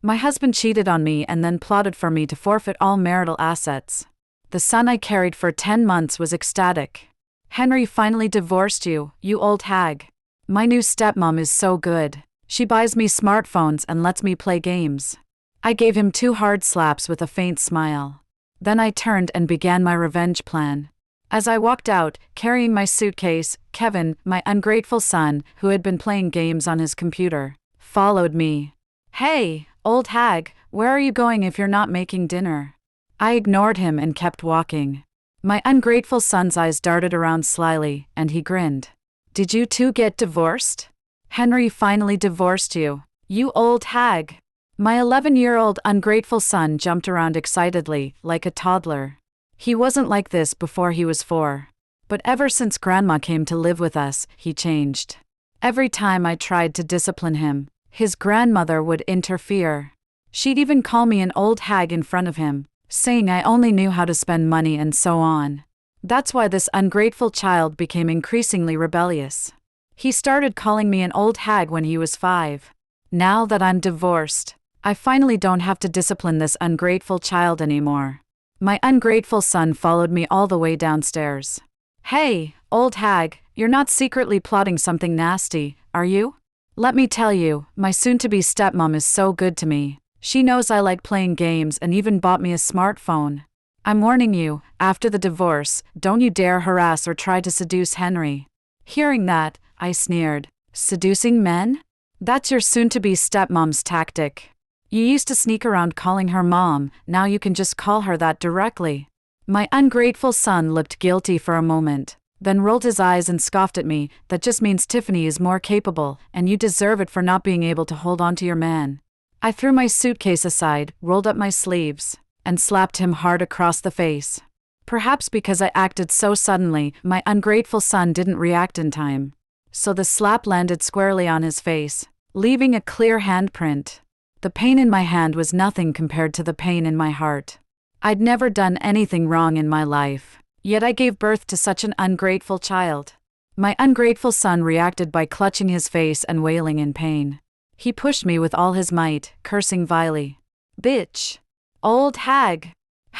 My husband cheated on me and then plotted for me to forfeit all marital assets. The son I carried for 10 months was ecstatic. Henry finally divorced you, you old hag. My new stepmom is so good. She buys me smartphones and lets me play games. I gave him 2 hard slaps with a faint smile. Then I turned and began my revenge plan. As I walked out, carrying my suitcase, Kevin, my ungrateful son, who had been playing games on his computer, followed me. "Hey, old hag, where are you going if you're not making dinner?" I ignored him and kept walking. My ungrateful son's eyes darted around slyly, and he grinned. "Did you two get divorced? Henry finally divorced you, you old hag." My 11-year-old ungrateful son jumped around excitedly, like a toddler. He wasn't like this before he was 4. But ever since Grandma came to live with us, he changed. Every time I tried to discipline him, his grandmother would interfere. She'd even call me an old hag in front of him, saying I only knew how to spend money and so on. That's why this ungrateful child became increasingly rebellious. He started calling me an old hag when he was 5. Now that I'm divorced, I finally don't have to discipline this ungrateful child anymore. My ungrateful son followed me all the way downstairs. "Hey, old hag, you're not secretly plotting something nasty, are you? Let me tell you, my soon-to-be stepmom is so good to me. She knows I like playing games and even bought me a smartphone. I'm warning you, after the divorce, don't you dare harass or try to seduce Henry." Hearing that, I sneered. "Seducing men? That's your soon-to-be stepmom's tactic. You used to sneak around calling her mom, now you can just call her that directly." My ungrateful son looked guilty for a moment, then rolled his eyes and scoffed at me. "That just means Tiffany is more capable, and you deserve it for not being able to hold on to your man." I threw my suitcase aside, rolled up my sleeves, and slapped him hard across the face. Perhaps because I acted so suddenly, my ungrateful son didn't react in time. So the slap landed squarely on his face, leaving a clear handprint. The pain in my hand was nothing compared to the pain in my heart. I'd never done anything wrong in my life, yet I gave birth to such an ungrateful child. My ungrateful son reacted by clutching his face and wailing in pain. He pushed me with all his might, cursing vilely. "Bitch! Old hag!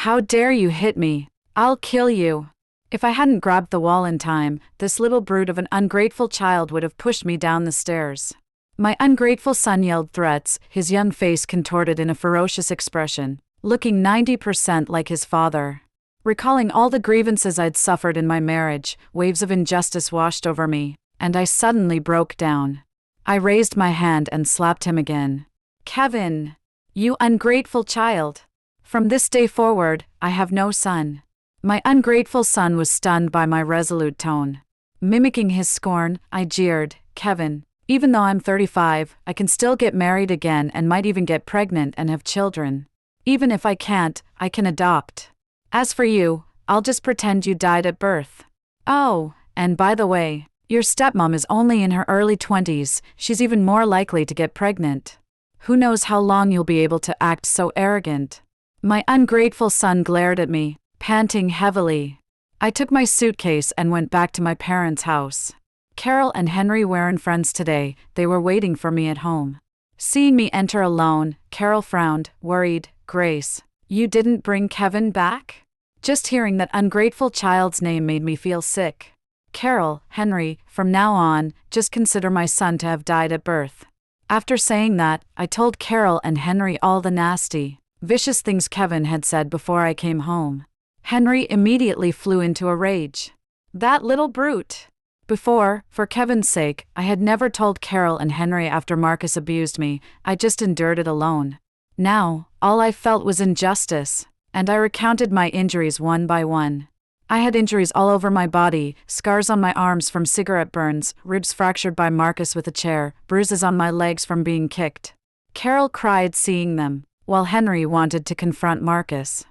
How dare you hit me? I'll kill you!" If I hadn't grabbed the wall in time, this little brute of an ungrateful child would have pushed me down the stairs. My ungrateful son yelled threats, his young face contorted in a ferocious expression, looking 90% like his father. Recalling all the grievances I'd suffered in my marriage, waves of injustice washed over me, and I suddenly broke down. I raised my hand and slapped him again. "Kevin! You ungrateful child! From this day forward, I have no son." My ungrateful son was stunned by my resolute tone. Mimicking his scorn, I jeered, "Kevin, even though I'm 35, I can still get married again and might even get pregnant and have children. Even if I can't, I can adopt. As for you, I'll just pretend you died at birth. Oh, and by the way, your stepmom is only in her early 20s, she's even more likely to get pregnant. Who knows how long you'll be able to act so arrogant." My ungrateful son glared at me, panting heavily. I took my suitcase and went back to my parents' house. Carol and Henry weren't friends today, they were waiting for me at home. Seeing me enter alone, Carol frowned, worried. "Grace, you didn't bring Kevin back?" Just hearing that ungrateful child's name made me feel sick. "Carol, Henry, from now on, just consider my son to have died at birth." After saying that, I told Carol and Henry all the nasty, vicious things Kevin had said before I came home. Henry immediately flew into a rage. "That little brute!" Before, for Kevin's sake, I had never told Carol and Henry after Marcus abused me, I just endured it alone. Now, all I felt was injustice, and I recounted my injuries one by one. I had injuries all over my body, scars on my arms from cigarette burns, ribs fractured by Marcus with a chair, bruises on my legs from being kicked. Carol cried seeing them, while Henry wanted to confront Marcus.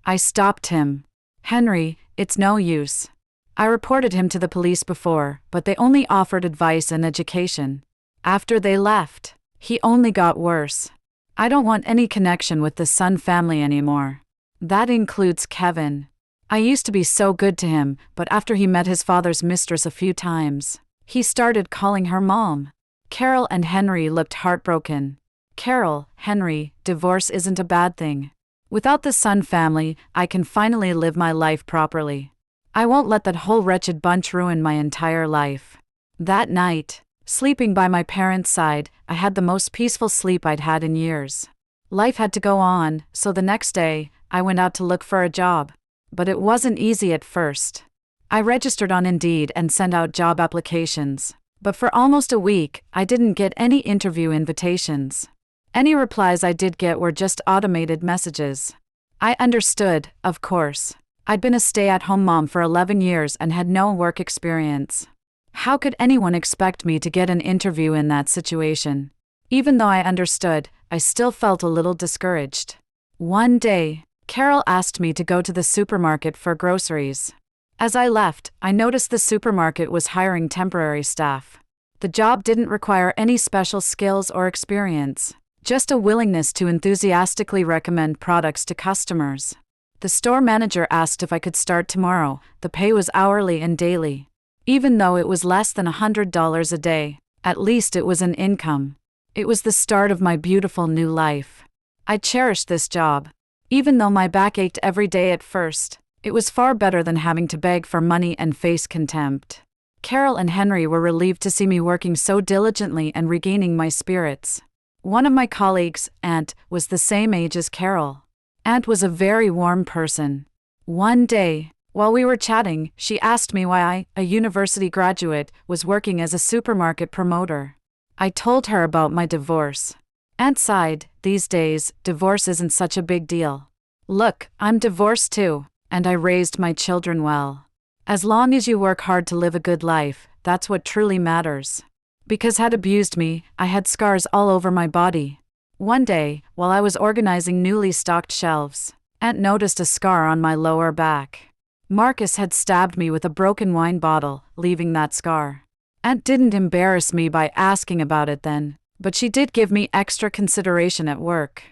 I stopped him. "Henry, it's no use. I reported him to the police before, but they only offered advice and education. After they left, he only got worse. I don't want any connection with the Sun family anymore. That includes Kevin. I used to be so good to him, but after he met his father's mistress a few times, he started calling her mom." Carol and Henry looked heartbroken. Carol, Henry, divorce isn't a bad thing. Without the Sun family, I can finally live my life properly. I won't let that whole wretched bunch ruin my entire life. That night, sleeping by my parents' side, I had the most peaceful sleep I'd had in years. Life had to go on, so the next day, I went out to look for a job. But it wasn't easy at first. I registered on Indeed and sent out job applications. But for almost a week, I didn't get any interview invitations. Any replies I did get were just automated messages. I understood, of course. I'd been a stay-at-home mom for 11 years and had no work experience. How could anyone expect me to get an interview in that situation? Even though I understood, I still felt a little discouraged. One day, Carol asked me to go to the supermarket for groceries. As I left, I noticed the supermarket was hiring temporary staff. The job didn't require any special skills or experience, just a willingness to enthusiastically recommend products to customers. The store manager asked if I could start tomorrow. The pay was hourly and daily. Even though it was less than $100 a day, at least it was an income. It was the start of my beautiful new life. I cherished this job. Even though my back ached every day at first, it was far better than having to beg for money and face contempt. Carol and Henry were relieved to see me working so diligently and regaining my spirits. One of my colleagues, Aunt, was the same age as Carol. Aunt was a very warm person. One day, while we were chatting, she asked me why I, a university graduate, was working as a supermarket promoter. I told her about my divorce. Aunt sighed. These days, divorce isn't such a big deal. Look, I'm divorced too, and I raised my children well. As long as you work hard to live a good life, that's what truly matters. Because had abused me, I had scars all over my body. One day, while I was organizing newly stocked shelves, Aunt noticed a scar on my lower back. Marcus had stabbed me with a broken wine bottle, leaving that scar. Aunt didn't embarrass me by asking about it then, but she did give me extra consideration at work.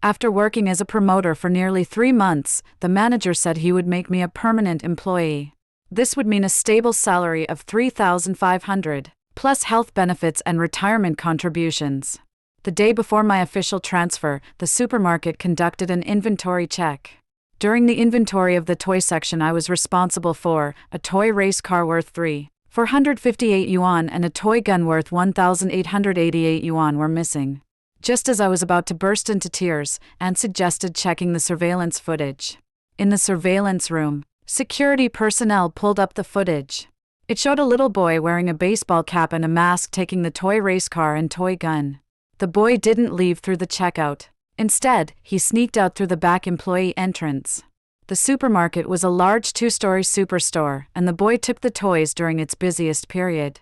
After working as a promoter for nearly 3 months, the manager said he would make me a permanent employee. This would mean a stable salary of $3,500, plus health benefits and retirement contributions. The day before my official transfer, the supermarket conducted an inventory check. During the inventory of the toy section I was responsible for, a toy race car worth 3,458 yuan and a toy gun worth 1,888 yuan were missing. Just as I was about to burst into tears, Aunt suggested checking the surveillance footage. In the surveillance room, security personnel pulled up the footage. It showed a little boy wearing a baseball cap and a mask taking the toy race car and toy gun. The boy didn't leave through the checkout. Instead, he sneaked out through the back employee entrance. The supermarket was a large 2-story superstore, and the boy took the toys during its busiest period.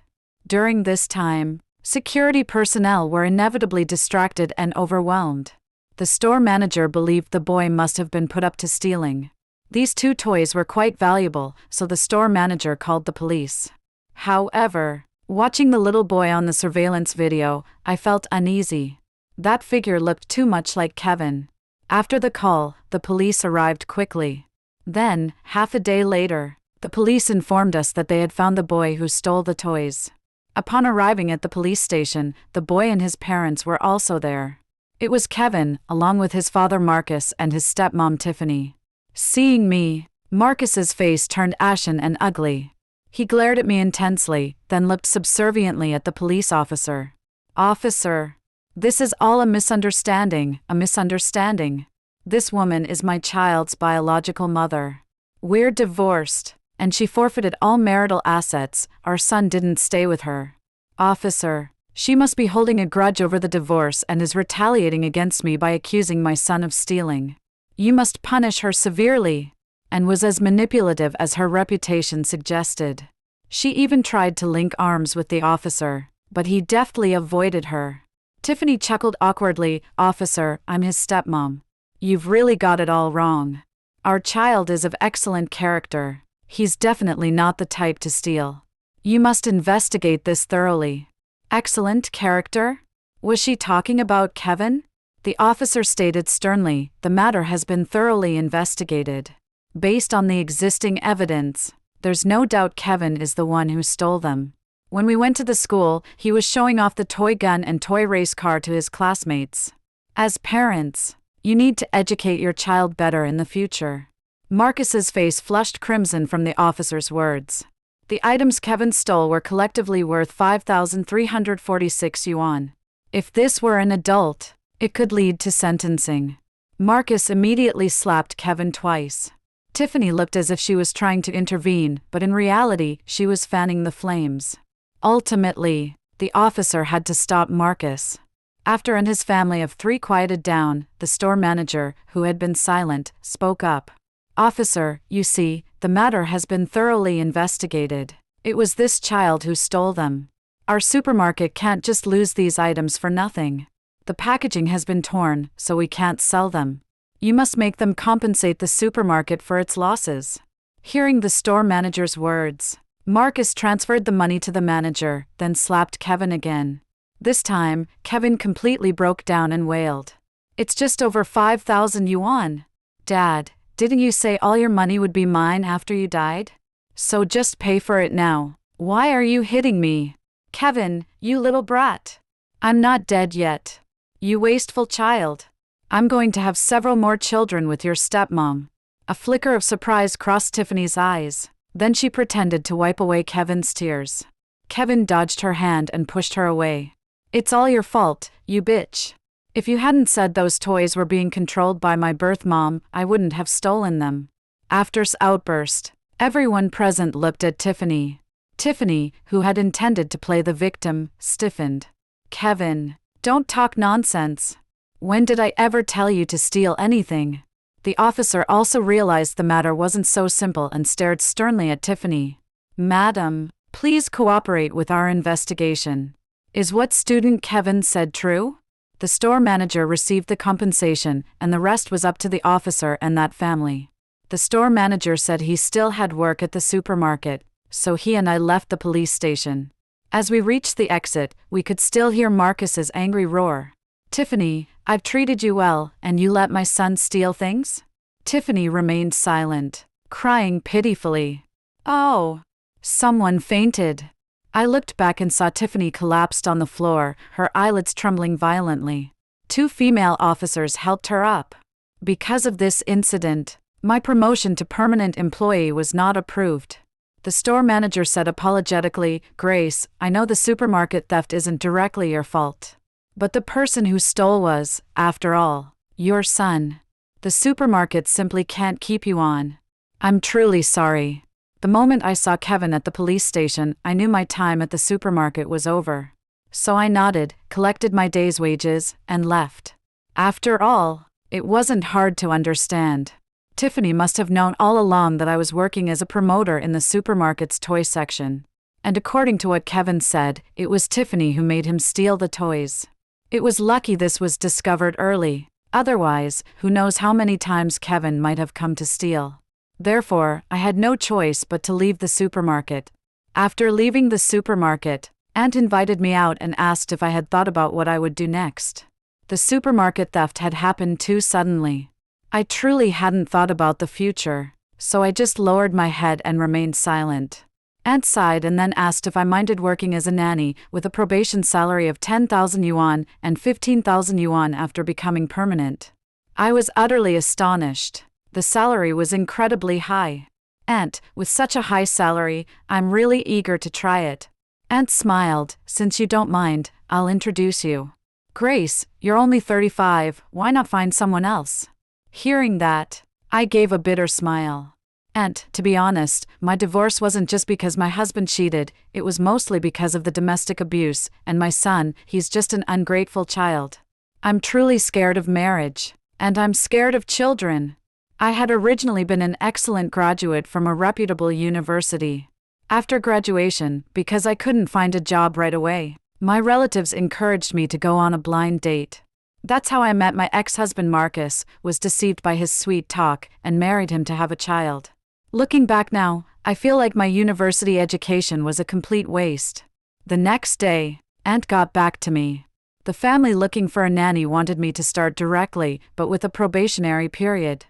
During this time, security personnel were inevitably distracted and overwhelmed. The store manager believed the boy must have been put up to stealing. These 2 toys were quite valuable, so the store manager called the police. However, watching the little boy on the surveillance video, I felt uneasy. That figure looked too much like Kevin. After the call, the police arrived quickly. Then, half a day later, the police informed us that they had found the boy who stole the toys. Upon arriving at the police station, the boy and his parents were also there. It was Kevin, along with his father Marcus and his stepmom Tiffany. Seeing me, Marcus's face turned ashen and ugly. He glared at me intensely, then looked subserviently at the police officer. "Officer, this is all a misunderstanding, a misunderstanding. This woman is my child's biological mother. We're divorced, and she forfeited all marital assets. Our son didn't stay with her. Officer, she must be holding a grudge over the divorce and is retaliating against me by accusing my son of stealing. You must punish her severely," and was as manipulative as her reputation suggested. She even tried to link arms with the officer, but he deftly avoided her. Tiffany chuckled awkwardly. "Officer, I'm his stepmom. You've really got it all wrong. Our child is of excellent character. He's definitely not the type to steal. You must investigate this thoroughly." Excellent character? Was she talking about Kevin? The officer stated sternly, "The matter has been thoroughly investigated. Based on the existing evidence, there's no doubt Kevin is the one who stole them. When we went to the school, he was showing off the toy gun and toy race car to his classmates. As parents, you need to educate your child better in the future. Marcus's face flushed crimson from the officer's words. The items Kevin stole were collectively worth 5,346 yuan. If this were an adult, it could lead to sentencing. Marcus immediately slapped Kevin twice. Tiffany looked as if she was trying to intervene, but in reality, she was fanning the flames. Ultimately, the officer had to stop Marcus. After and his family of 3 quieted down, the store manager, who had been silent, spoke up. "Officer, you see, the matter has been thoroughly investigated. It was this child who stole them. Our supermarket can't just lose these items for nothing. The packaging has been torn, so we can't sell them. You must make them compensate the supermarket for its losses." Hearing the store manager's words, Marcus transferred the money to the manager, then slapped Kevin again. This time, Kevin completely broke down and wailed. "It's just over 5,000 yuan. Dad, didn't you say all your money would be mine after you died? So just pay for it now. Why are you hitting me? Kevin, you little brat. I'm not dead yet. You wasteful child. I'm going to have several more children with your stepmom." A flicker of surprise crossed Tiffany's eyes, then she pretended to wipe away Kevin's tears. Kevin dodged her hand and pushed her away. "It's all your fault, you bitch. If you hadn't said those toys were being controlled by my birth mom, I wouldn't have stolen them." After his outburst, everyone present looked at Tiffany. Tiffany, who had intended to play the victim, stiffened. "Kevin, don't talk nonsense. When did I ever tell you to steal anything?" The officer also realized the matter wasn't so simple and stared sternly at Tiffany. "Madam, please cooperate with our investigation. Is what student Kevin said true?" The store manager received the compensation, and the rest was up to the officer and that family. The store manager said he still had work at the supermarket, so he and I left the police station. As we reached the exit, we could still hear Marcus's angry roar. "Tiffany, I've treated you well, and you let my son steal things?" Tiffany remained silent, crying pitifully. "Oh!" Someone fainted. I looked back and saw Tiffany collapsed on the floor, her eyelids trembling violently. 2 female officers helped her up. Because of this incident, my promotion to permanent employee was not approved. The store manager said apologetically, "Grace, I know the supermarket theft isn't directly your fault. But the person who stole was, after all, your son. The supermarket simply can't keep you on. I'm truly sorry." The moment I saw Kevin at the police station, I knew my time at the supermarket was over. So I nodded, collected my day's wages, and left. After all, it wasn't hard to understand. Tiffany must have known all along that I was working as a promoter in the supermarket's toy section. And according to what Kevin said, it was Tiffany who made him steal the toys. It was lucky this was discovered early. Otherwise, who knows how many times Kevin might have come to steal. Therefore, I had no choice but to leave the supermarket. After leaving the supermarket, Aunt invited me out and asked if I had thought about what I would do next. The supermarket theft had happened too suddenly. I truly hadn't thought about the future, so I just lowered my head and remained silent. Aunt sighed and then asked if I minded working as a nanny with a probation salary of 10,000 yuan and 15,000 yuan after becoming permanent. I was utterly astonished. The salary was incredibly high. "Aunt, with such a high salary, I'm really eager to try it." Aunt smiled. "Since you don't mind, I'll introduce you. Grace, you're only 35, why not find someone else?" Hearing that, I gave a bitter smile. "Aunt, to be honest, my divorce wasn't just because my husband cheated, it was mostly because of the domestic abuse, and my son, he's just an ungrateful child. I'm truly scared of marriage, and I'm scared of children." I had originally been an excellent graduate from a reputable university. After graduation, because I couldn't find a job right away, my relatives encouraged me to go on a blind date. That's how I met my ex-husband Marcus, was deceived by his sweet talk, and married him to have a child. Looking back now, I feel like my university education was a complete waste. The next day, Aunt got back to me. The family looking for a nanny wanted me to start directly, but with a probationary period.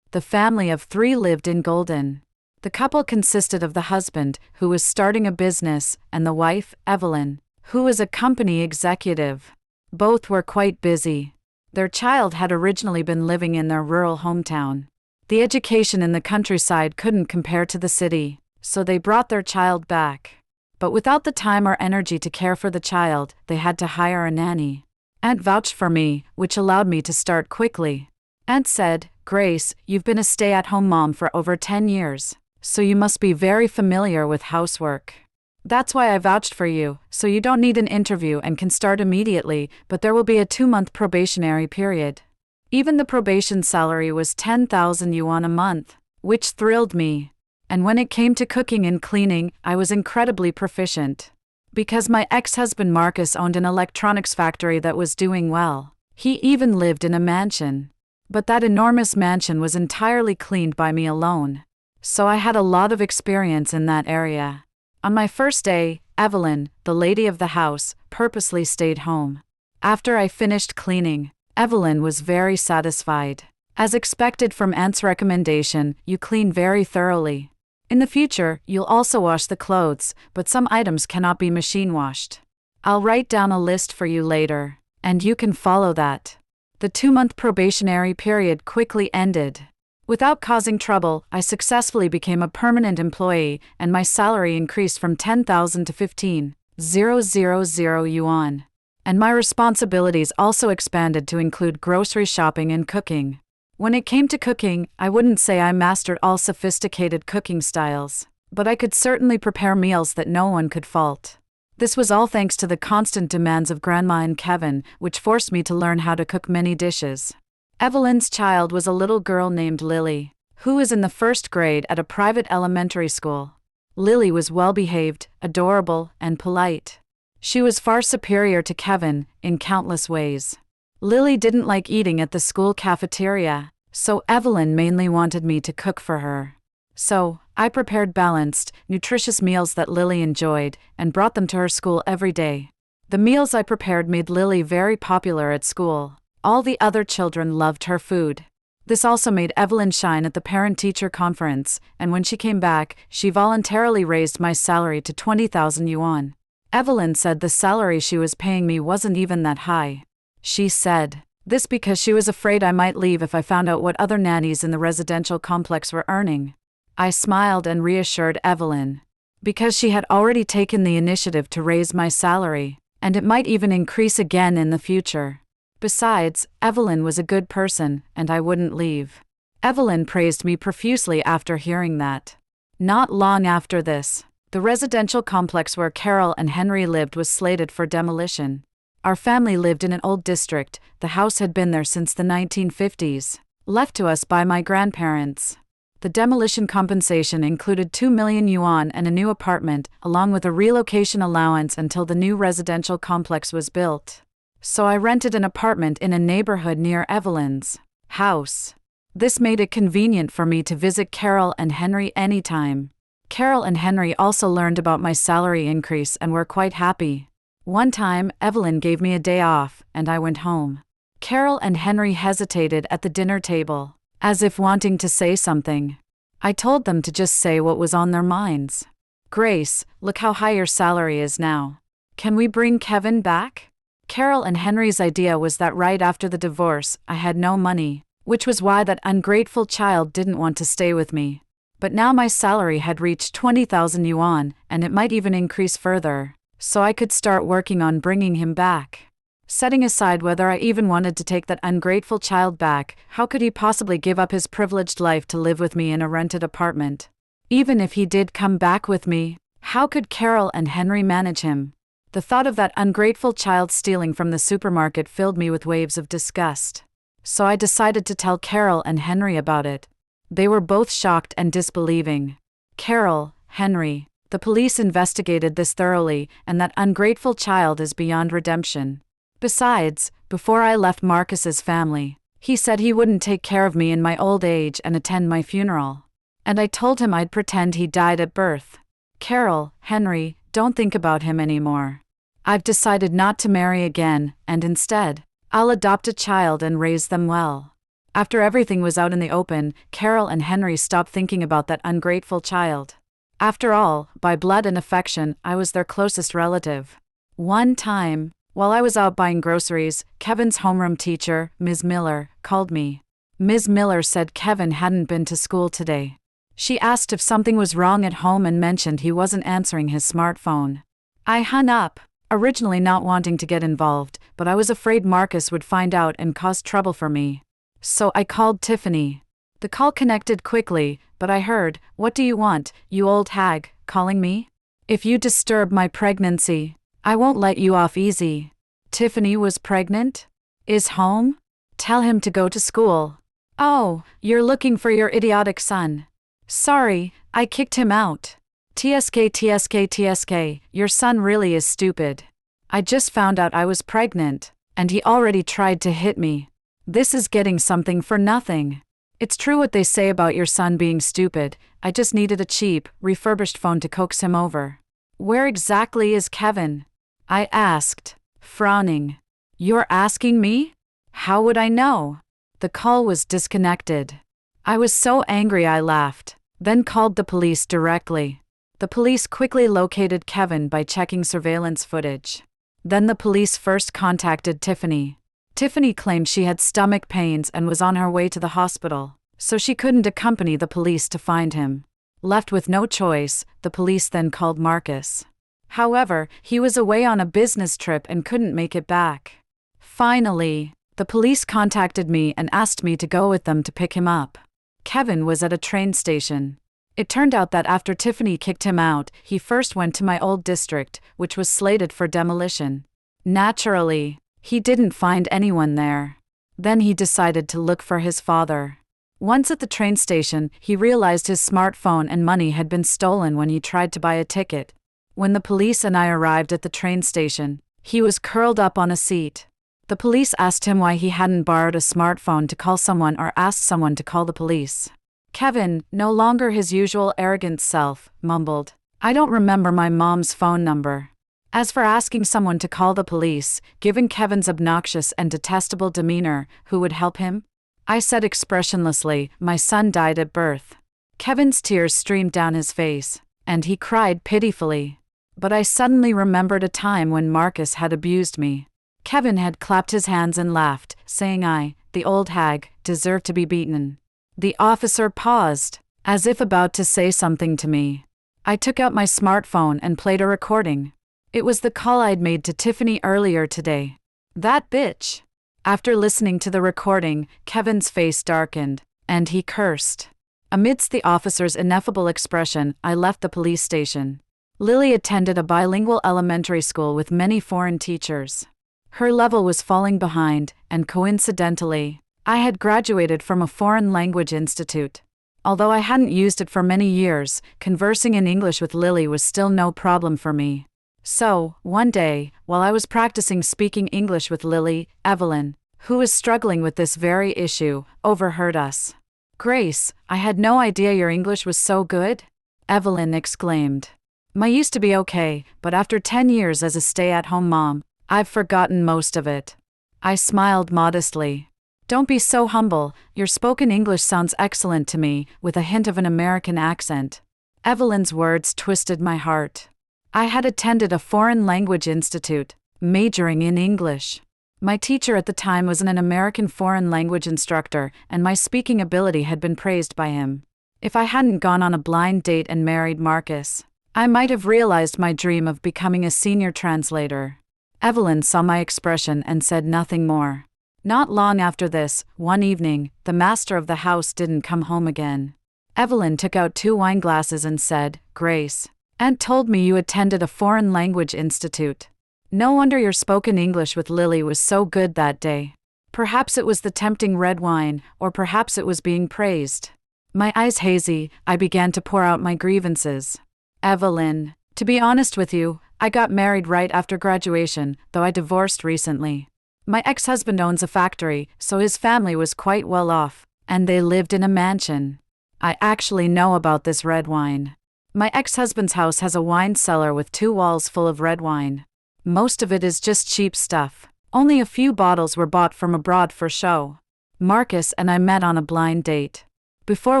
The family of 3 lived in Golden. The couple consisted of the husband, who was starting a business, and the wife, Evelyn, who was a company executive. Both were quite busy. Their child had originally been living in their rural hometown. The education in the countryside couldn't compare to the city, so they brought their child back. But without the time or energy to care for the child, they had to hire a nanny. Aunt vouched for me, which allowed me to start quickly. Aunt said, "Grace, you've been a stay-at-home mom for over 10 years, so you must be very familiar with housework. That's why I vouched for you, so you don't need an interview and can start immediately, but there will be a 2-month probationary period." Even the probation salary was 10,000 yuan a month, which thrilled me. And when it came to cooking and cleaning, I was incredibly proficient. Because my ex-husband Marcus owned an electronics factory that was doing well, he even lived in a mansion. But that enormous mansion was entirely cleaned by me alone. So I had a lot of experience in that area. On my first day, Evelyn, the lady of the house, purposely stayed home. After I finished cleaning, Evelyn was very satisfied. As expected from Aunt's recommendation, you clean very thoroughly. In the future, you'll also wash the clothes, but some items cannot be machine washed. I'll write down a list for you later, and you can follow that. The 2-month probationary period quickly ended. Without causing trouble, I successfully became a permanent employee, and my salary increased from 10,000 to 15,000 yuan. And my responsibilities also expanded to include grocery shopping and cooking. When it came to cooking, I wouldn't say I mastered all sophisticated cooking styles, but I could certainly prepare meals that no one could fault. This was all thanks to the constant demands of Grandma and Kevin, which forced me to learn how to cook many dishes. Evelyn's child was a little girl named Lily, who was in the 1st grade at a private elementary school. Lily was well-behaved, adorable, and polite. She was far superior to Kevin in countless ways. Lily didn't like eating at the school cafeteria, so Evelyn mainly wanted me to cook for her. So, I prepared balanced, nutritious meals that Lily enjoyed and brought them to her school every day. The meals I prepared made Lily very popular at school. All the other children loved her food. This also made Evelyn shine at the parent-teacher conference, and when she came back, she voluntarily raised my salary to 20,000 yuan. Evelyn said the salary she was paying me wasn't even that high. She said this because she was afraid I might leave if I found out what other nannies in the residential complex were earning. I smiled and reassured Evelyn. Because she had already taken the initiative to raise my salary, and it might even increase again in the future. Besides, Evelyn was a good person, and I wouldn't leave. Evelyn praised me profusely after hearing that. Not long after this, the residential complex where Carol and Henry lived was slated for demolition. Our family lived in an old district. The house had been there since the 1950s, left to us by my grandparents. The demolition compensation included 2 million yuan and a new apartment, along with a relocation allowance until the new residential complex was built. So I rented an apartment in a neighborhood near Evelyn's house. This made it convenient for me to visit Carol and Henry anytime. Carol and Henry also learned about my salary increase and were quite happy. One time, Evelyn gave me a day off, and I went home. Carol and Henry hesitated at the dinner table, as if wanting to say something. I told them to just say what was on their minds. "Grace, look how high your salary is now. Can we bring Kevin back?" Carol and Henry's idea was that right after the divorce, I had no money, which was why that ungrateful child didn't want to stay with me. But now my salary had reached 20,000 yuan, and it might even increase further, so I could start working on bringing him back. Setting aside whether I even wanted to take that ungrateful child back, how could he possibly give up his privileged life to live with me in a rented apartment? Even if he did come back with me, how could Carol and Henry manage him? The thought of that ungrateful child stealing from the supermarket filled me with waves of disgust. So I decided to tell Carol and Henry about it. They were both shocked and disbelieving. "Carol, Henry, the police investigated this thoroughly, and that ungrateful child is beyond redemption. Besides, before I left Marcus's family, he said he wouldn't take care of me in my old age and attend my funeral. And I told him I'd pretend he died at birth. Carol, Henry, don't think about him anymore. I've decided not to marry again, and instead, I'll adopt a child and raise them well." After everything was out in the open, Carol and Henry stopped thinking about that ungrateful child. After all, by blood and affection, I was their closest relative. One time, While I was out buying groceries, Kevin's homeroom teacher, Ms. Miller, called me. Ms. Miller said Kevin hadn't been to school today. She asked if something was wrong at home and mentioned he wasn't answering his smartphone. I hung up, originally not wanting to get involved, but I was afraid Marcus would find out and cause trouble for me. So I called Tiffany. The call connected quickly, but I heard, "What do you want, you old hag, calling me? If you disturb my pregnancy, I won't let you off easy." Tiffany was pregnant? Is home? Tell him to go to school. Oh, you're looking for your idiotic son. Sorry, I kicked him out. TSK, your son really is stupid. I just found out I was pregnant, and he already tried to hit me. This is getting something for nothing. It's true what they say about your son being stupid. I just needed a cheap, refurbished phone to coax him over. Where exactly is Kevin? I asked, frowning. You're asking me? How would I know? The call was disconnected. I was so angry I laughed, then called the police directly. The police quickly located Kevin by checking surveillance footage. Then the police first contacted Tiffany. Tiffany claimed she had stomach pains and was on her way to the hospital, so she couldn't accompany the police to find him. Left with no choice, the police then called Marcus. However, he was away on a business trip and couldn't make it back. Finally, the police contacted me and asked me to go with them to pick him up. Kevin was at a train station. It turned out that after Tiffany kicked him out, he first went to my old district, which was slated for demolition. Naturally, he didn't find anyone there. Then he decided to look for his father. Once at the train station, he realized his smartphone and money had been stolen when he tried to buy a ticket. When the police and I arrived at the train station, he was curled up on a seat. The police asked him why he hadn't borrowed a smartphone to call someone or asked someone to call the police. Kevin, no longer his usual arrogant self, mumbled, "I don't remember my mom's phone number." As for asking someone to call the police, given Kevin's obnoxious and detestable demeanor, who would help him? I said expressionlessly, "My son died at birth." Kevin's tears streamed down his face, and he cried pitifully. But I suddenly remembered a time when Marcus had abused me. Kevin had clapped his hands and laughed, saying I, the old hag, deserved to be beaten. The officer paused, as if about to say something to me. I took out my smartphone and played a recording. It was the call I'd made to Tiffany earlier today. That bitch. After listening to the recording, Kevin's face darkened, and he cursed. Amidst the officer's ineffable expression, I left the police station. Lily attended a bilingual elementary school with many foreign teachers. Her level was falling behind, and coincidentally, I had graduated from a foreign language institute. Although I hadn't used it for many years, conversing in English with Lily was still no problem for me. So, one day, while I was practicing speaking English with Lily, Evelyn, who was struggling with this very issue, overheard us. "Grace, I had no idea your English was so good," Evelyn exclaimed. "My used to be okay, but after 10 years as a stay-at-home mom, I've forgotten most of it." I smiled modestly. "Don't be so humble, your spoken English sounds excellent to me, with a hint of an American accent." Evelyn's words twisted my heart. I had attended a foreign language institute, majoring in English. My teacher at the time was an American foreign language instructor, and my speaking ability had been praised by him. If I hadn't gone on a blind date and married Marcus, I might have realized my dream of becoming a senior translator. Evelyn saw my expression and said nothing more. Not long after this, one evening, the master of the house didn't come home again. Evelyn took out 2 wine glasses and said, "Grace, Aunt told me you attended a foreign language institute. No wonder your spoken English with Lily was so good that day. Perhaps it was the tempting red wine, or perhaps it was being praised." My eyes hazy, I began to pour out my grievances. "Evelyn, to be honest with you, I got married right after graduation, though I divorced recently. My ex-husband owns a factory, so his family was quite well off, and they lived in a mansion. I actually know about this red wine. My ex-husband's house has a wine cellar with 2 walls full of red wine. Most of it is just cheap stuff. Only a few bottles were bought from abroad for show. Marcus and I met on a blind date. Before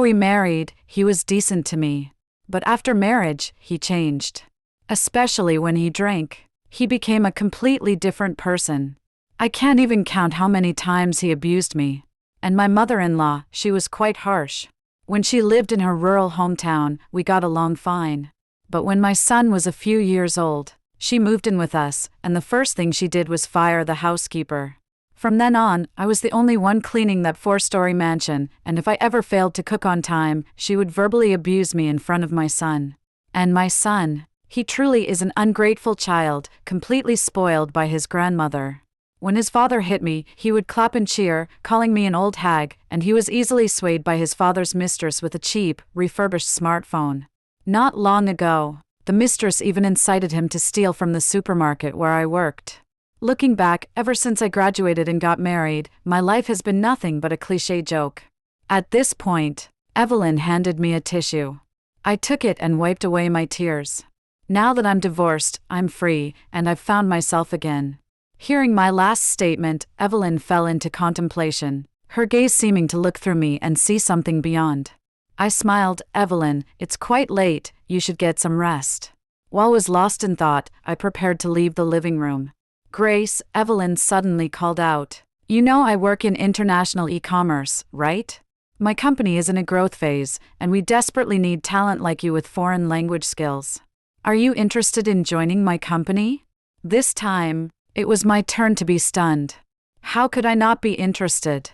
we married, he was decent to me. But after marriage, he changed. Especially when he drank. He became a completely different person. I can't even count how many times he abused me. And my mother-in-law, she was quite harsh. When she lived in her rural hometown, we got along fine. But when my son was a few years old, she moved in with us, and the first thing she did was fire the housekeeper. From then on, I was the only one cleaning that 4-story mansion, and if I ever failed to cook on time, she would verbally abuse me in front of my son. And my son, he truly is an ungrateful child, completely spoiled by his grandmother. When his father hit me, he would clap and cheer, calling me an old hag, and he was easily swayed by his father's mistress with a cheap, refurbished smartphone. Not long ago, the mistress even incited him to steal from the supermarket where I worked. Looking back, ever since I graduated and got married, my life has been nothing but a cliché joke. At this point, Evelyn handed me a tissue. I took it and wiped away my tears. Now that I'm divorced, I'm free, and I've found myself again. Hearing my last statement, Evelyn fell into contemplation, her gaze seeming to look through me and see something beyond. I smiled. Evelyn, it's quite late, you should get some rest. While I was lost in thought, I prepared to leave the living room. Grace, Evelyn suddenly called out. You know I work in international e-commerce, right? My company is in a growth phase, and we desperately need talent like you with foreign language skills. Are you interested in joining my company? This time, it was my turn to be stunned. How could I not be interested?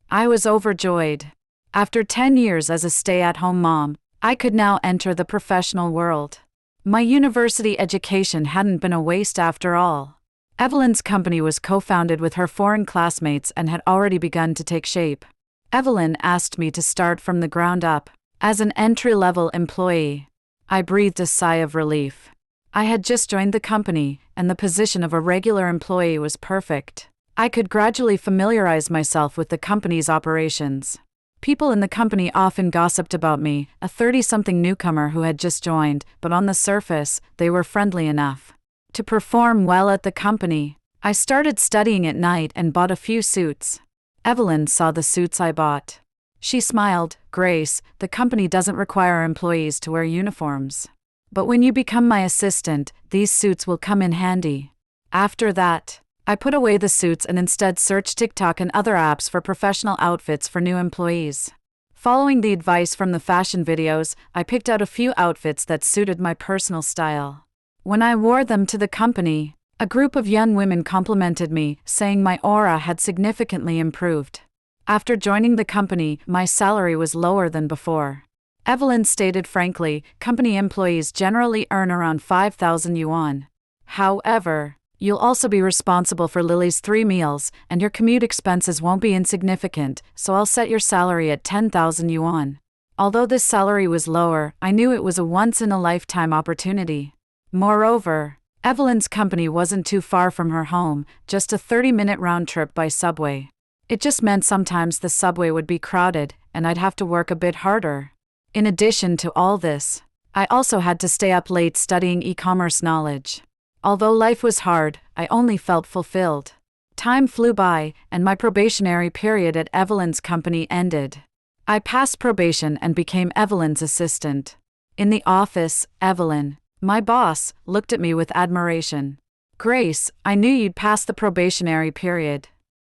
I was overjoyed. After 10 years as a stay-at-home mom, I could now enter the professional world. My university education hadn't been a waste after all. Evelyn's company was co-founded with her foreign classmates and had already begun to take shape. Evelyn asked me to start from the ground up, as an entry-level employee. I breathed a sigh of relief. I had just joined the company, and the position of a regular employee was perfect. I could gradually familiarize myself with the company's operations. People in the company often gossiped about me, a 30-something newcomer who had just joined, but on the surface, they were friendly enough. To perform well at the company, I started studying at night and bought a few suits. Evelyn saw the suits I bought. She smiled. Grace, the company doesn't require employees to wear uniforms. But when you become my assistant, these suits will come in handy. After that, I put away the suits and instead searched TikTok and other apps for professional outfits for new employees. Following the advice from the fashion videos, I picked out a few outfits that suited my personal style. When I wore them to the company, a group of young women complimented me, saying my aura had significantly improved. After joining the company, my salary was lower than before. Evelyn stated frankly, company employees generally earn around 5,000 yuan. However, you'll also be responsible for Lily's 3 meals, and your commute expenses won't be insignificant, so I'll set your salary at 10,000 yuan. Although this salary was lower, I knew it was a once-in-a-lifetime opportunity. Moreover, Evelyn's company wasn't too far from her home, just a 30-minute round trip by subway. It just meant sometimes the subway would be crowded, and I'd have to work a bit harder. In addition to all this, I also had to stay up late studying e-commerce knowledge. Although life was hard, I only felt fulfilled. Time flew by, and my probationary period at Evelyn's company ended. I passed probation and became Evelyn's assistant. In the office, Evelyn, my boss, looked at me with admiration. Grace, I knew you'd pass the probationary period.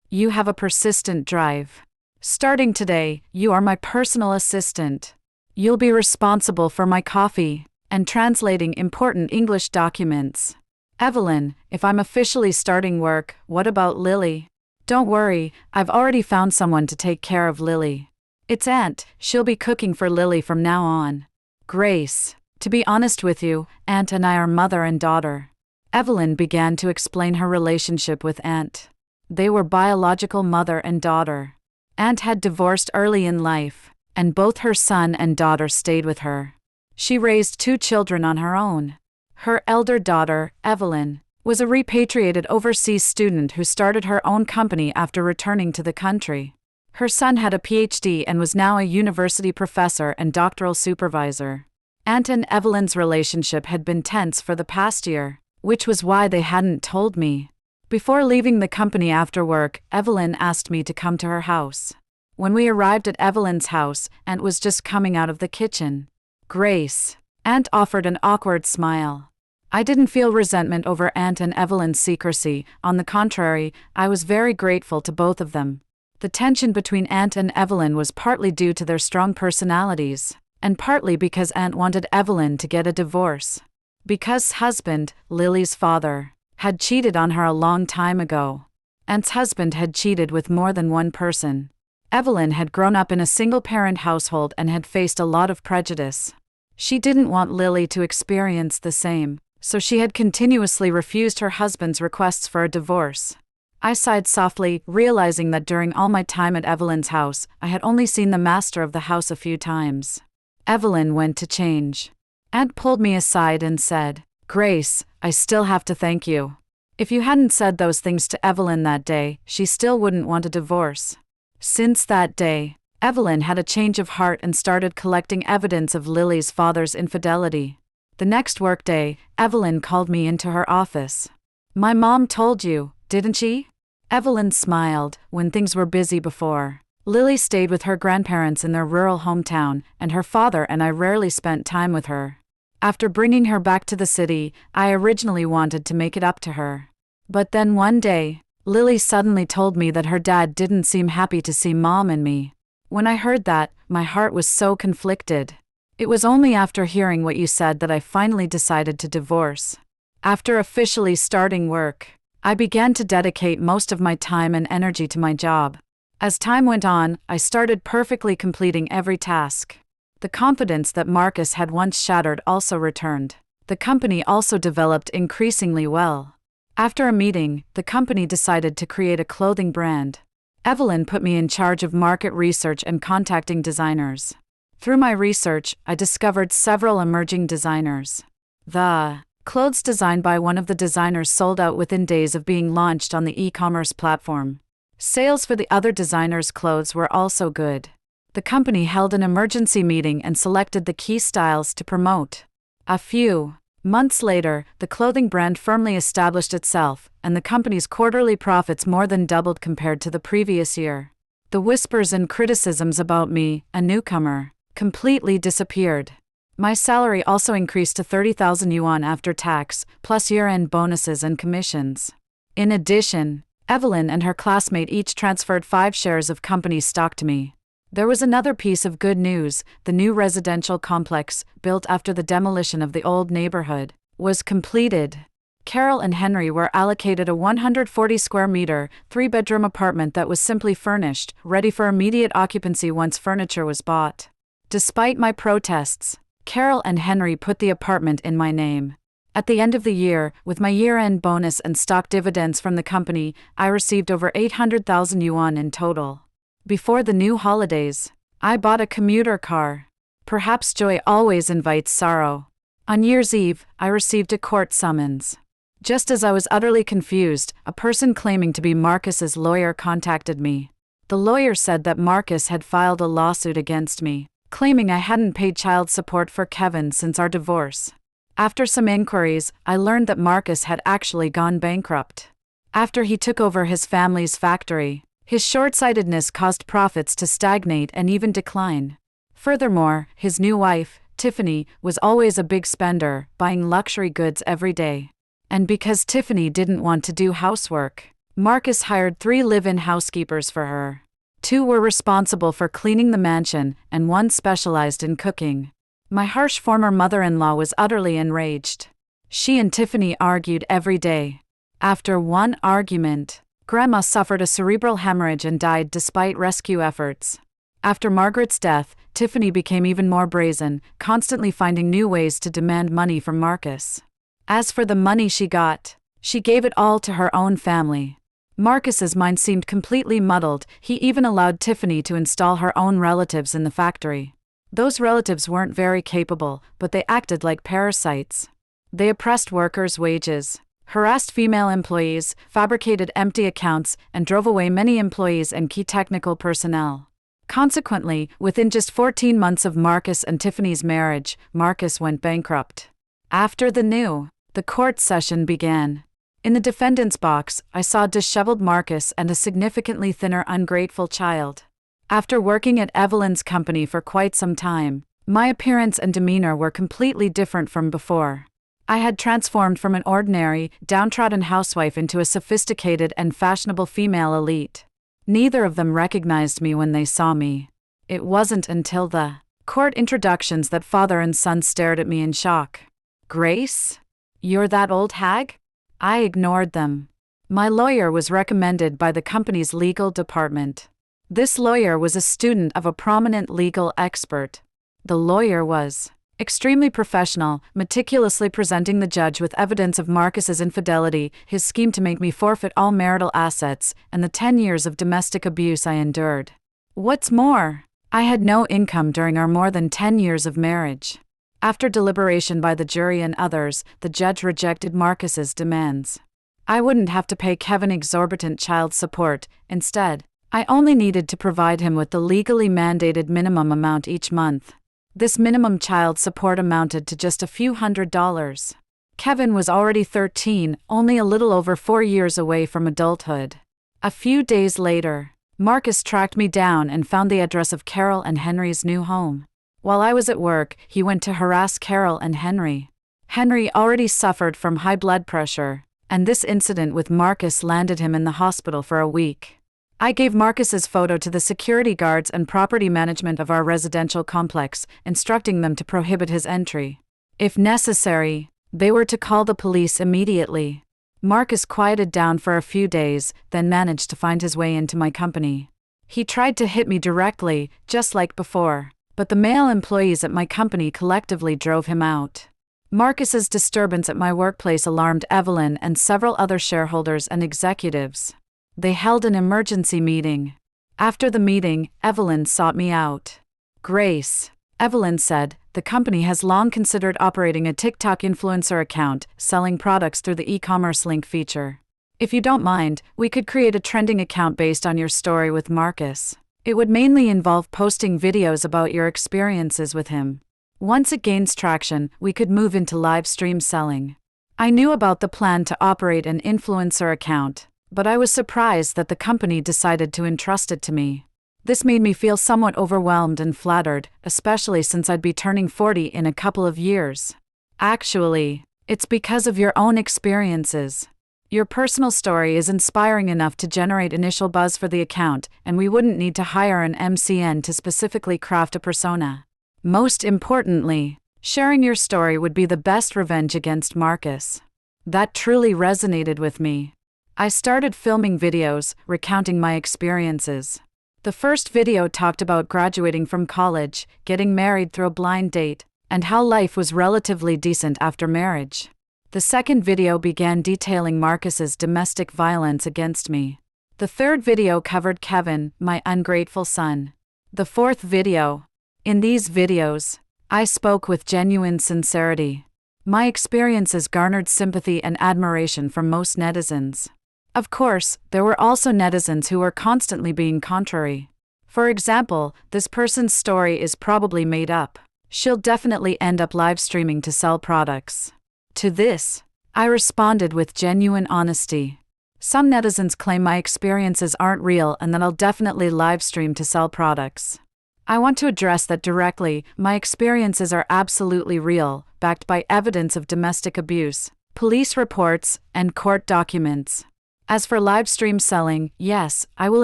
You have a persistent drive. Starting today, you are my personal assistant. You'll be responsible for my coffee and translating important English documents. Evelyn, if I'm officially starting work, what about Lily? Don't worry, I've already found someone to take care of Lily. It's Aunt, she'll be cooking for Lily from now on. Grace, to be honest with you, Aunt and I are mother and daughter. Evelyn began to explain her relationship with Aunt. They were biological mother and daughter. Aunt had divorced early in life, and both her son and daughter stayed with her. She raised 2 children on her own. Her elder daughter, Evelyn, was a repatriated overseas student who started her own company after returning to the country. Her son had a PhD and was now a university professor and doctoral supervisor. Aunt and Evelyn's relationship had been tense for the past year, which was why they hadn't told me. Before leaving the company after work, Evelyn asked me to come to her house. When we arrived at Evelyn's house, Aunt was just coming out of the kitchen. Grace, Aunt offered an awkward smile. I didn't feel resentment over Aunt and Evelyn's secrecy. On the contrary, I was very grateful to both of them. The tension between Aunt and Evelyn was partly due to their strong personalities, and partly because Aunt wanted Evelyn to get a divorce. Because husband, Lily's father, had cheated on her a long time ago. Aunt's husband had cheated with more than one person. Evelyn had grown up in a single-parent household and had faced a lot of prejudice. She didn't want Lily to experience the same, so she had continuously refused her husband's requests for a divorce. I sighed softly, realizing that during all my time at Evelyn's house, I had only seen the master of the house a few times. Evelyn went to change. Aunt pulled me aside and said, "Grace, I still have to thank you. If you hadn't said those things to Evelyn that day, she still wouldn't want a divorce." Since that day, Evelyn had a change of heart and started collecting evidence of Lily's father's infidelity. The next workday, Evelyn called me into her office. "My mom told you, didn't she?" Evelyn smiled. When things were busy before, Lily stayed with her grandparents in their rural hometown, and her father and I rarely spent time with her. After bringing her back to the city, I originally wanted to make it up to her. But then one day, Lily suddenly told me that her dad didn't seem happy to see Mom and me. When I heard that, my heart was so conflicted. It was only after hearing what you said that I finally decided to divorce. After officially starting work, I began to dedicate most of my time and energy to my job. As time went on, I started perfectly completing every task. The confidence that Marcus had once shattered also returned. The company also developed increasingly well. After a meeting, the company decided to create a clothing brand. Evelyn put me in charge of market research and contacting designers. Through my research, I discovered several emerging designers. The clothes designed by one of the designers sold out within days of being launched on the e-commerce platform. Sales for the other designers' clothes were also good. The company held an emergency meeting and selected the key styles to promote. A few months later, the clothing brand firmly established itself, and the company's quarterly profits more than doubled compared to the previous year. The whispers and criticisms about me, a newcomer, completely disappeared. My salary also increased to 30,000 yuan after tax, plus year-end bonuses and commissions. In addition, Evelyn and her classmate each transferred 5 shares of company stock to me. There was another piece of good news. The new residential complex, built after the demolition of the old neighborhood, was completed. Carol and Henry were allocated a 140 square meter, 3-bedroom apartment that was simply furnished, ready for immediate occupancy once furniture was bought. Despite my protests, Carol and Henry put the apartment in my name. At the end of the year, with my year-end bonus and stock dividends from the company, I received over 800,000 yuan in total. Before the new holidays, I bought a commuter car. Perhaps joy always invites sorrow. On New Year's Eve, I received a court summons. Just as I was utterly confused, a person claiming to be Marcus's lawyer contacted me. The lawyer said that Marcus had filed a lawsuit against me, claiming I hadn't paid child support for Kevin since our divorce. After some inquiries, I learned that Marcus had actually gone bankrupt. After he took over his family's factory, his short-sightedness caused profits to stagnate and even decline. Furthermore, his new wife, Tiffany, was always a big spender, buying luxury goods every day. And because Tiffany didn't want to do housework, Marcus hired 3 live-in housekeepers for her. 2 were responsible for cleaning the mansion, and 1 specialized in cooking. My harsh former mother-in-law was utterly enraged. She and Tiffany argued every day. After one argument, Grandma suffered a cerebral hemorrhage and died despite rescue efforts. After Margaret's death, Tiffany became even more brazen, constantly finding new ways to demand money from Marcus. As for the money she got, she gave it all to her own family. Marcus's mind seemed completely muddled. He even allowed Tiffany to install her own relatives in the factory. Those relatives weren't very capable, but they acted like parasites. They oppressed workers' wages, harassed female employees, fabricated empty accounts, and drove away many employees and key technical personnel. Consequently, within just 14 months of Marcus and Tiffany's marriage, Marcus went bankrupt. After the court session began. In the defendant's box, I saw a disheveled Marcus and a significantly thinner, ungrateful child. After working at Evelyn's company for quite some time, my appearance and demeanor were completely different from before. I had transformed from an ordinary, downtrodden housewife into a sophisticated and fashionable female elite. Neither of them recognized me when they saw me. It wasn't until the court introductions that father and son stared at me in shock. "Grace? You're that old hag?" I ignored them. My lawyer was recommended by the company's legal department. This lawyer was a student of a prominent legal expert. The lawyer was extremely professional, meticulously presenting the judge with evidence of Marcus's infidelity, his scheme to make me forfeit all marital assets, and the 10 years of domestic abuse I endured. What's more, I had no income during our more than 10 years of marriage. After deliberation by the jury and others, the judge rejected Marcus's demands. I wouldn't have to pay Kevin exorbitant child support. Instead, I only needed to provide him with the legally mandated minimum amount each month. This minimum child support amounted to just a few $100s. Kevin was already 13, only a little over 4 years away from adulthood. A few days later, Marcus tracked me down and found the address of Carol and Henry's new home. While I was at work, he went to harass Carol and Henry. Henry already suffered from high blood pressure, and this incident with Marcus landed him in the hospital for a week. I gave Marcus's photo to the security guards and property management of our residential complex, instructing them to prohibit his entry. If necessary, they were to call the police immediately. Marcus quieted down for a few days, then managed to find his way into my company. He tried to hit me directly, just like before, but the male employees at my company collectively drove him out. Marcus's disturbance at my workplace alarmed Evelyn and several other shareholders and executives. They held an emergency meeting. After the meeting, Evelyn sought me out. "Grace," Evelyn said, "the company has long considered operating a TikTok influencer account, selling products through the e-commerce link feature. If you don't mind, we could create a trending account based on your story with Marcus. It would mainly involve posting videos about your experiences with him. Once it gains traction, we could move into live stream selling." I knew about the plan to operate an influencer account, but I was surprised that the company decided to entrust it to me. This made me feel somewhat overwhelmed and flattered, especially since I'd be turning 40 in a couple of years. "Actually, it's because of your own experiences. Your personal story is inspiring enough to generate initial buzz for the account, and we wouldn't need to hire an MCN to specifically craft a persona. Most importantly, sharing your story would be the best revenge against Marcus." That truly resonated with me. I started filming videos, recounting my experiences. The first video talked about graduating from college, getting married through a blind date, and how life was relatively decent after marriage. The second video began detailing Marcus's domestic violence against me. The third video covered Kevin, my ungrateful son. The fourth video. In these videos, I spoke with genuine sincerity. My experiences garnered sympathy and admiration from most netizens. Of course, there were also netizens who were constantly being contrary. For example, "This person's story is probably made up. She'll definitely end up live streaming to sell products." To this, I responded with genuine honesty. Some netizens claim my experiences aren't real and that I'll definitely live stream to sell products. I want to address that directly. My experiences are absolutely real, backed by evidence of domestic abuse, police reports, and court documents. As for live stream selling, yes, I will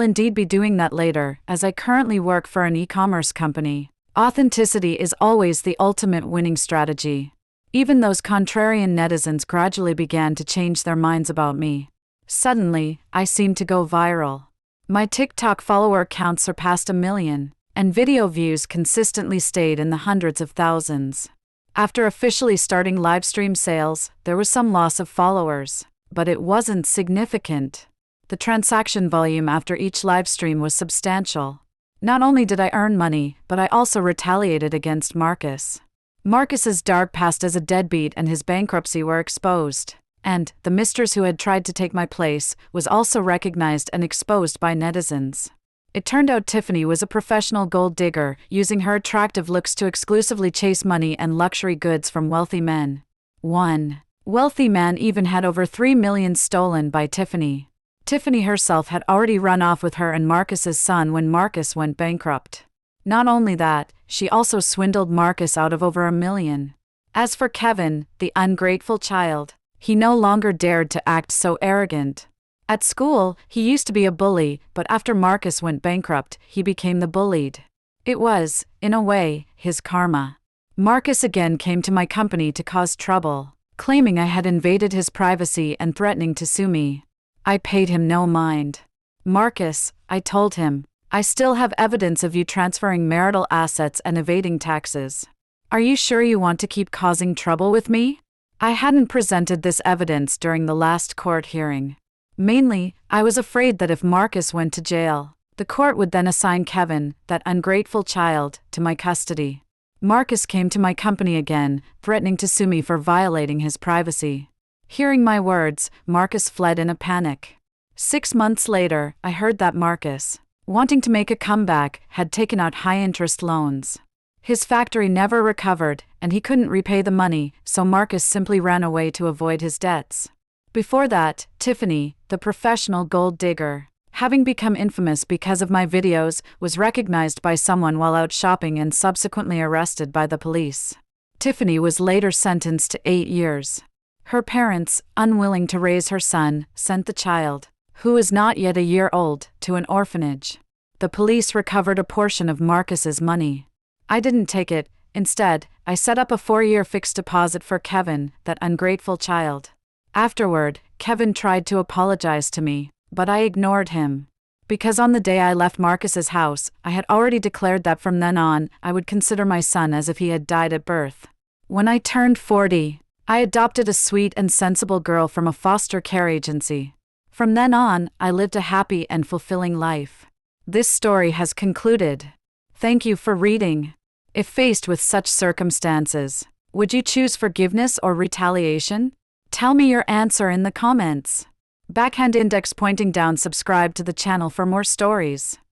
indeed be doing that later, as I currently work for an e-commerce company. Authenticity is always the ultimate winning strategy. Even those contrarian netizens gradually began to change their minds about me. Suddenly, I seemed to go viral. My TikTok follower count surpassed 1 million, and video views consistently stayed in the hundreds of thousands. After officially starting live stream sales, there was some loss of followers, but it wasn't significant. The transaction volume after each live stream was substantial. Not only did I earn money, but I also retaliated against Marcus. Marcus's dark past as a deadbeat and his bankruptcy were exposed, and the misters who had tried to take my place was also recognized and exposed by netizens. It turned out Tiffany was a professional gold digger, using her attractive looks to exclusively chase money and luxury goods from wealthy men. One wealthy man even had over 3 million stolen by Tiffany. Tiffany herself had already run off with her and Marcus's son when Marcus went bankrupt. Not only that, she also swindled Marcus out of over $1 million. As for Kevin, the ungrateful child, he no longer dared to act so arrogant. At school, he used to be a bully, but after Marcus went bankrupt, he became the bullied. It was, in a way, his karma. Marcus again came to my company to cause trouble, claiming I had invaded his privacy and threatening to sue me. I paid him no mind. Marcus, I told him, I still have evidence of you transferring marital assets and evading taxes. Are you sure you want to keep causing trouble with me? I hadn't presented this evidence during the last court hearing. Mainly, I was afraid that if Marcus went to jail, the court would then assign Kevin, that ungrateful child, to my custody. Marcus came to my company again, threatening to sue me for violating his privacy. Hearing my words, Marcus fled in a panic. 6 months later, I heard that Marcus, wanting to make a comeback, had taken out high-interest loans. His factory never recovered, and he couldn't repay the money, so Marcus simply ran away to avoid his debts. Before that, Tiffany, the professional gold digger, having become infamous because of my videos, was recognized by someone while out shopping and subsequently arrested by the police. Tiffany was later sentenced to 8 years. Her parents, unwilling to raise her son, sent the child, who is not yet a year old, to an orphanage. The police recovered a portion of Marcus's money. I didn't take it. Instead, I set up a 4-year fixed deposit for Kevin, that ungrateful child. Afterward, Kevin tried to apologize to me, but I ignored him. Because on the day I left Marcus's house, I had already declared that from then on, I would consider my son as if he had died at birth. When I turned 40, I adopted a sweet and sensible girl from a foster care agency. From then on, I lived a happy and fulfilling life. This story has concluded. Thank you for reading. If faced with such circumstances, would you choose forgiveness or retaliation? Tell me your answer in the comments. Backhand index pointing down. Subscribe to the channel for more stories.